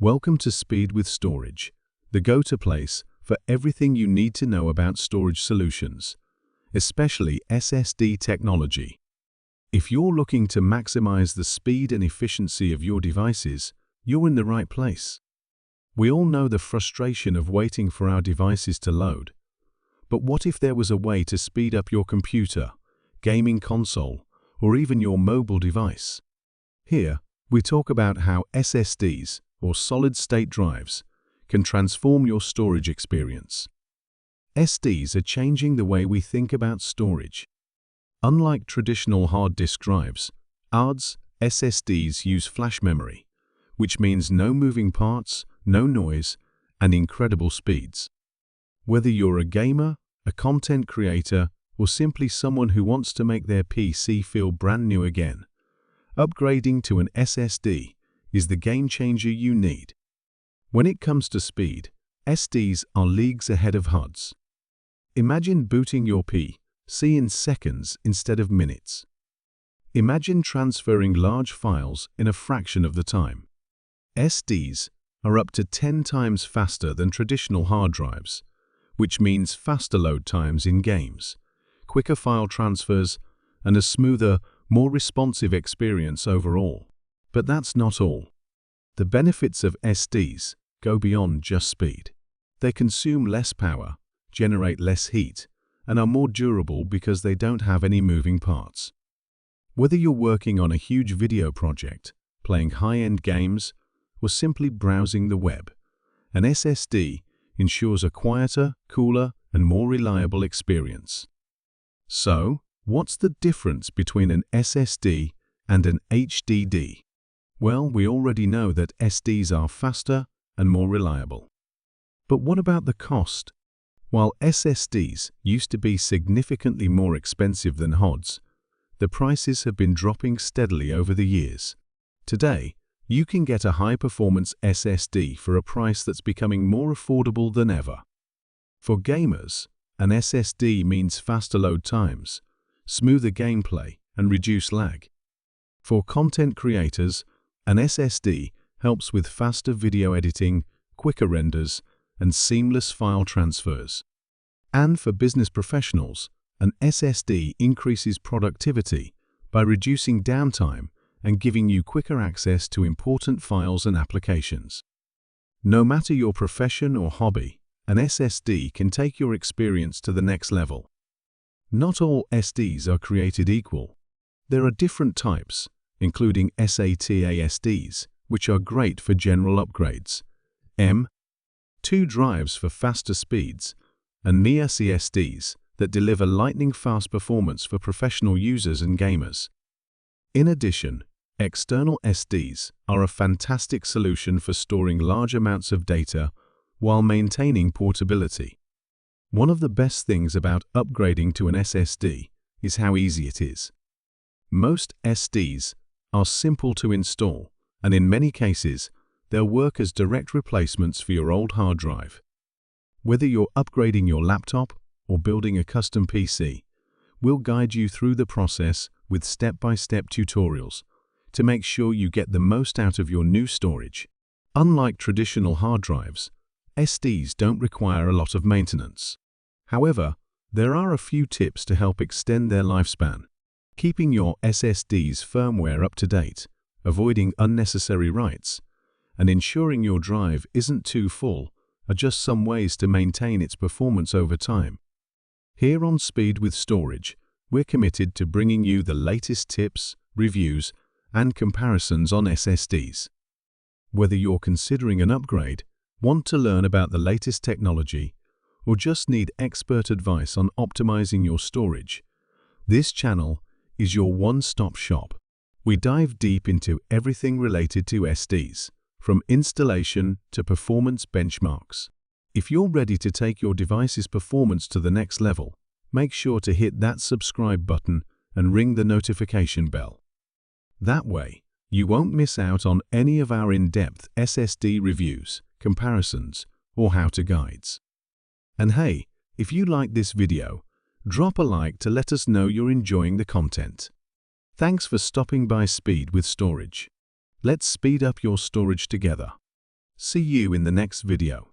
Welcome to SpeedWithStorage, the go-to place for everything you need to know about storage solutions, especially SSD technology. If you're looking to maximize the speed and efficiency of your devices, you're in the right place. We all know the frustration of waiting for our devices to load. But what if there was a way to speed up your computer, gaming console, or even your mobile device? Here, we talk about how SSDs, or solid-state drives, can transform your storage experience. SSDs are changing the way we think about storage. Unlike traditional hard disk drives, SSDs use flash memory, which means no moving parts, no noise, and incredible speeds. Whether you're a gamer, a content creator, or simply someone who wants to make their PC feel brand new again, upgrading to an SSD is the game changer you need. When it comes to speed, SSDs are leagues ahead of HDDs. Imagine booting your PC in seconds instead of minutes. Imagine transferring large files in a fraction of the time. SSDs are up to 10 times faster than traditional hard drives, which means faster load times in games, quicker file transfers, and a smoother, more responsive experience overall. But that's not all. The benefits of SSDs go beyond just speed. They consume less power, generate less heat, and are more durable because they don't have any moving parts. Whether you're working on a huge video project, playing high-end games, or simply browsing the web, an SSD ensures a quieter, cooler, and more reliable experience. So, what's the difference between an SSD and an HDD? Well, we already know that SSDs are faster and more reliable. But what about the cost? While SSDs used to be significantly more expensive than HDDs, the prices have been dropping steadily over the years. Today, you can get a high-performance SSD for a price that's becoming more affordable than ever. For gamers, an SSD means faster load times, smoother gameplay, and reduced lag. For content creators, an SSD helps with faster video editing, quicker renders, and seamless file transfers. And for business professionals, an SSD increases productivity by reducing downtime and giving you quicker access to important files and applications. No matter your profession or hobby, an SSD can take your experience to the next level. Not all SSDs are created equal. There are different types, including SATA SSDs, which are great for general upgrades, M.2 drives for faster speeds, and NVMe SSDs that deliver lightning-fast performance for professional users and gamers. In addition, external SSDs are a fantastic solution for storing large amounts of data while maintaining portability. One of the best things about upgrading to an SSD is how easy it is. Most SSDs are simple to install, and in many cases, they'll work as direct replacements for your old hard drive. Whether you're upgrading your laptop or building a custom PC, we'll guide you through the process with step-by-step tutorials to make sure you get the most out of your new storage. Unlike traditional hard drives, SSDs don't require a lot of maintenance. However, there are a few tips to help extend their lifespan. Keeping your SSD's firmware up to date, avoiding unnecessary writes, and ensuring your drive isn't too full are just some ways to maintain its performance over time. Here on SpeedWithStorage, we're committed to bringing you the latest tips, reviews, and comparisons on SSDs. Whether you're considering an upgrade, want to learn about the latest technology, or just need expert advice on optimizing your storage, this channel is your one-stop shop. We dive deep into everything related to SSDs, from installation to performance benchmarks. If you're ready to take your device's performance to the next level, make sure to hit that subscribe button and ring the notification bell. That way, you won't miss out on any of our in-depth SSD reviews, comparisons, or how-to guides. And hey, if you like this video, drop a like to let us know you're enjoying the content. Thanks for stopping by SpeedWithStorage. Let's speed up your storage together. See you in the next video.